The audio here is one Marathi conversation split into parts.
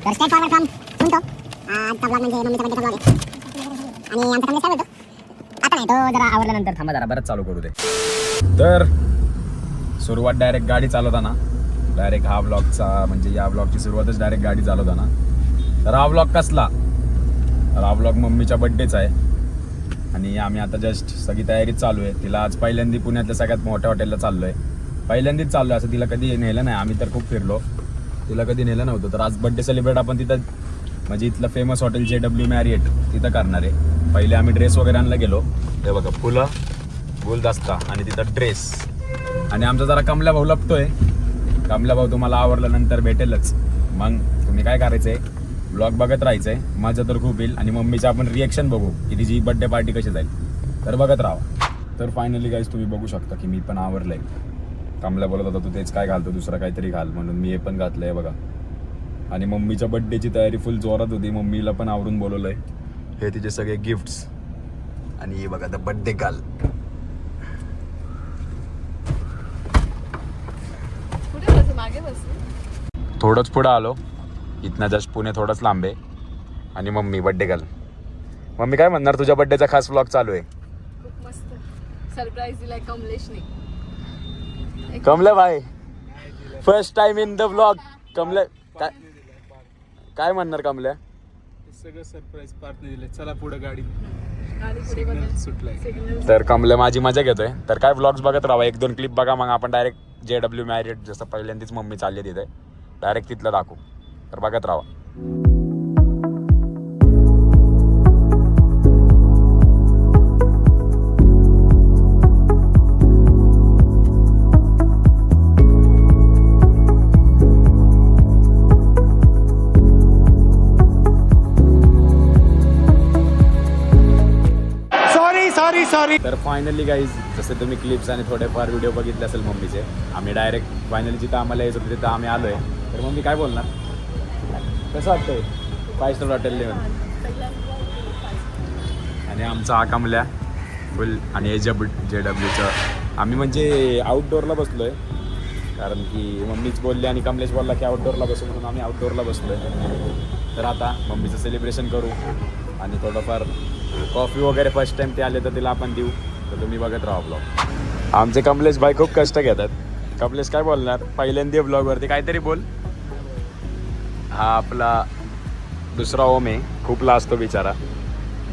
तर स्टेट फॉरवर्ड फ्रॉम म्हणतो आजचा ब्लॉग म्हणजे मम्मीचा बर्थडेचा ब्लॉग आहे आणि आमचा कमलेश काय बोलतो आता नाही तो जरा आवरल्यानंतर थांबा जरा बरंच चालू करू दे. तर सुरुवात डायरेक्ट गाडी चालवताना डायरेक्ट हा ब्लॉगचा म्हणजे या ब्लॉगची सुरुवातच डायरेक्ट गाडी चालवताना. तर हा ब्लॉग कसला, तर हा ब्लॉग मम्मीच्या बड्डेचा आहे आणि आम्ही आता जस्ट सगळी तयारीच चालू आहे. तिला आज पहिल्यांदा पुण्यातल्या सगळ्यात मोठ्या हॉटेलला चाललो आहे. पहिल्यांदाच चाललो आहे, असं तिला कधी नेलं नाही. आम्ही तर खूप फिरलो, तिला कधी नेलं नव्हतं. तर आज बड्डे सेलिब्रेट आपण तिथं म्हणजे इथलं फेमस हॉटेल JW मॅरिएट तिथं करणार आहे. पहिले आम्ही ड्रेस वगैरे आणला गेलो, ते बघा फुलं, गुलदस्ता आणि तिथं ड्रेस. आणि आमचा जरा कमल्या भाऊ लपतोय. कमल्या भाऊ तुम्हाला आवरल्यानंतर भेटेलच. मग तुम्ही काय करायचं आहे, ब्लॉग बघत राहायचं आहे, मजा तर खूप येईल. आणि मम्मीचं आपण रिएक्शन बघू की तिची बड्डे पार्टी कशी जाईल, तर बघत राहा. तर फायनली गाईज तुम्ही बघू शकता की मी पण आवरलंय. कमल्या बोलत होता तू तेच काय घालतो, दुसरं काहीतरी घाल, म्हणून मी हे पण घातलंय बघा. आणि मम्मीच्या बड्डेची तयारी फुल जोरात होती. मम्मीला पण आवरून बोलवलंय. हे तिचे सगळे गिफ्ट्स आणि हे बघा द बड्डे गर्ल. थोडंच पुढं आलो, इथनं जस्ट पुणे थोडंच लांब आहे. आणि मम्मी बड्डे गर्ल. मम्मी काय म्हणणार, तुझ्या बड्डेचा खास व्लॉग चालू आहे. खूप मस्त सरप्राईज दिलाय कमलेशने. कमले भाई first time in the vlog. कमले काय म्हणणार कमल्या, सगळं सरप्राईज पार्टने दिले. चला पुढे गाडी पुढे सुटलाय. तर कमले माझी मजा घेतोय. तर काय व्लॉग्स बघत राहा, 1-2 क्लिप बघा, मग आपण डायरेक्ट JW मॅरिएट जसं पहिल्यांदाच मम्मी चालली तिथे डायरेक्ट तिथलं दाखवू. तर बघत राहा. सॉरी. तर फायनली गाईज जसे तुम्ही क्लिप्स आणि थोडेफार व्हिडिओ बघितले असेल मम्मीचे, आम्ही डायरेक्ट फायनली जिथं आम्हाला यायचं होतं तिथं आम्ही आलोय. तर मम्मी काय बोलणार, कसं वाटतंय 5 स्टार हॉटेल येऊन. आणि आमचा हा कमल्या फुल आणि हे JWचं आम्ही म्हणजे आउटडोअरला बसलोय, कारण की मम्मीच बोलली आणि कमलेश बोलला की आउटडोअरला बसू, म्हणून आम्ही आउटडोअरला बसलोय. तर आता मम्मीचं सेलिब्रेशन करू आणि थोडंफार कॉफी वगैरे फर्स्ट टाइम ते आले तर तिला आपण देऊ. तर तुम्ही बघत राहा ब्लॉग. आमचे कमलेश भाई खूप कष्ट घेतात. कमलेश काय बोलणार पहिल्यांदा ब्लॉगवरती, काहीतरी बोल. हा आपला दुसरा ओम आहे, खूप लाजतो बिचारा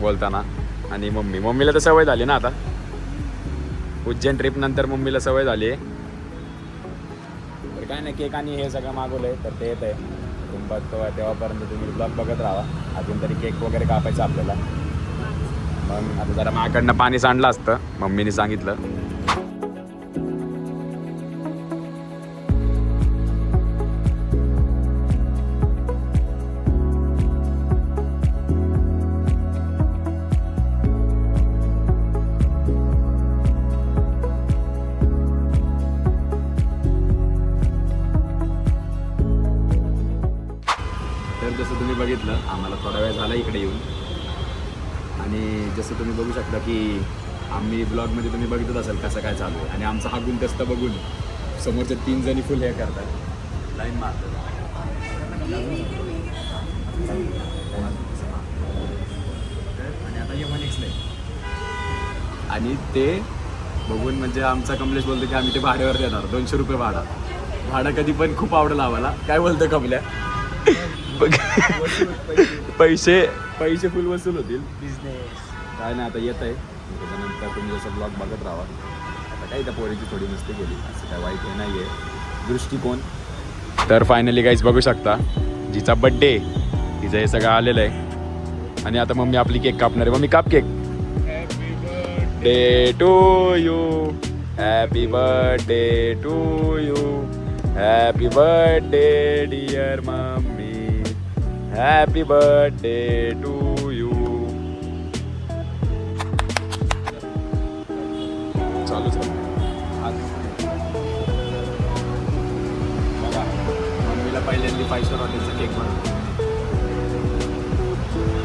बोलताना. आणि मम्मीला तर सवय झाली ना आता, उज्जैन ट्रिप नंतर मम्मीला सवय झाली आहे. तर काय नाही, केक आणि हे सगळं मागवलं आहे, तर ते येत आहे. तुम्ही बघतो तेव्हापर्यंत तुम्ही ब्लॉग बघत राहा. अजून तरी केक वगैरे कापायचं आपल्याला. मग आता जरा माझ्याकडनं पाणी सांडलं असतं, मम्मीने सांगितलं. तर जसं तुम्ही बघितलं, आम्हाला थोडा वेळ झाला इकडे येऊन. आणि जसं तुम्ही बघू शकता की आम्ही ब्लॉगमध्ये तुम्ही बघितलं असेल कसं काय चालू आहे. आणि आमचा हा गुलदस्ता बघून समोरच्या 3 जणी फुल हे करतात, लाईन मारतात. आणि आता ये नेक्स्ट लाईन. आणि ते बघून म्हणजे आमचा कमलेश बोलतो की आम्ही ते भाड्यावर देणार, 200 रुपये भाडं कधी पण खूप आवडेल आम्हाला. काय बोलतं कमल्या, पैसे फुल वसूल होतील. बिझनेस काय नाही, आता येत आहे. त्याच्यानंतर तुम्ही जसं ब्लॉग बघत राहा. आता काही त्या पोरीची थोडी मस्ती केली, असं काय वाईट हे नाही आहे, दृष्टिकोन. तर फायनली गाईज बघू शकता जिचा बड्डे, तिचं हे सगळं आलेलं आहे. आणि आता मम्मी आपली केक कापणार आहे. मम्मी काप cake. Happy birthday day to you, happy birthday to you, happy birthday dear mummy, happy birthday to you. चालूच बघा, मम्मीला पहिल्यांदा 5 स्टार हॉटेलचा केक बनवतो.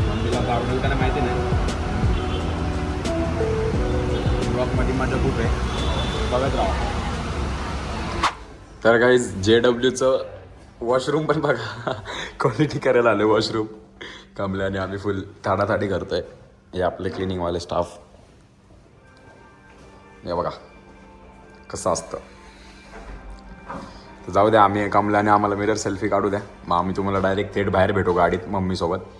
मम्मीला आवडेल का नाही माहिती नाही. ब्लॉगमध्ये मजा खूप आहे, बघत राहा. तर गाईज JWचं वॉशरूम पण बघा क्वालिटी करायला आले वॉशरूम कमल्याने आम्ही फुल थाडाथाडी करतोय हे आपले क्लिनिंगवाले स्टाफ हे बघा कसं असतं तर जाऊ द्या आम्ही कमल्याने आम्हाला मिरर सेल्फी काढू द्या मग आम्ही तुम्हाला डायरेक्ट थेट बाहेर भेटू गाडीत मम्मीसोबत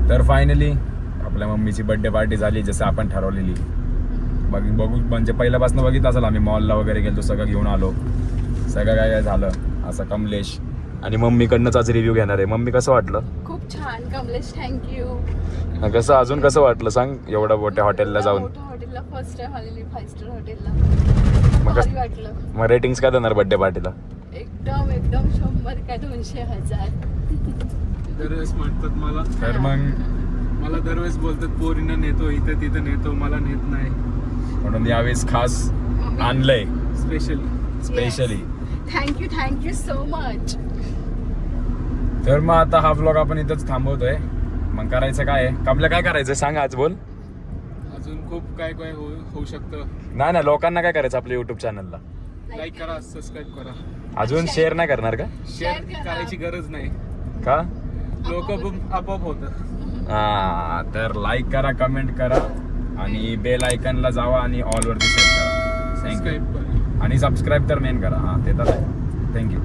तर फायनली आपल्या मम्मीची बर्थडे पार्टी झाली जसं आपण ठरवलेली बघू म्हणजे पहिल्यापासून बघितलं असेल आम्ही मॉलला वगैरे गेलो सगळं घेऊन आलो सगळं काय काय झालं असं कमलेश आणि मम्मीकडनंच आज रिव्ह्यू घेणार आहे मम्मी कसं वाटलं खूप छान कमलेश, थँक्यू. कसं अजून कसं वाटलं सांग एवढ्या मोठ्या हॉटेलला जाऊन मोठ्या हॉटेलला फर्स्ट टाइम आलेली 5 स्टार हॉटेलला मग भारी वाटलं. मग रेटिंग्स काय देणार बर्थडे पार्टीला एकदम 100 काय 200 हजार. दरवेळेस म्हणतात मला तर मग मला दरवेळेस बोलतात पोरींना नेतो इथं तिथं नेतो मला नेत नाही म्हणून यावेळेस खास आणलंय स्पेशली थँक्यू सो मच. तर मग आता हा व्लॉग आपण इथंच थांबवतोय मग करायचं काय आहे कमल्या काय करायचं सांग आज बोल अजून खूप काय काय होऊ शकतं. नाही लोकांना काय करायचं आपल्या युट्यूब चॅनलला लाईक करा सबस्क्राईब करा अजून शेअर नाही करणार का शेअर करा. करायची गरज नाही का लोक आपोआप होतं. हा तर लाईक करा कमेंट करा आणि बेल आयकनला जावा आणि ऑल वरती सेट करा थँक्यू सबस्क्राईब करा. आणि सबस्क्राईब तर मेन करा हा ते तर आहे थँक्यू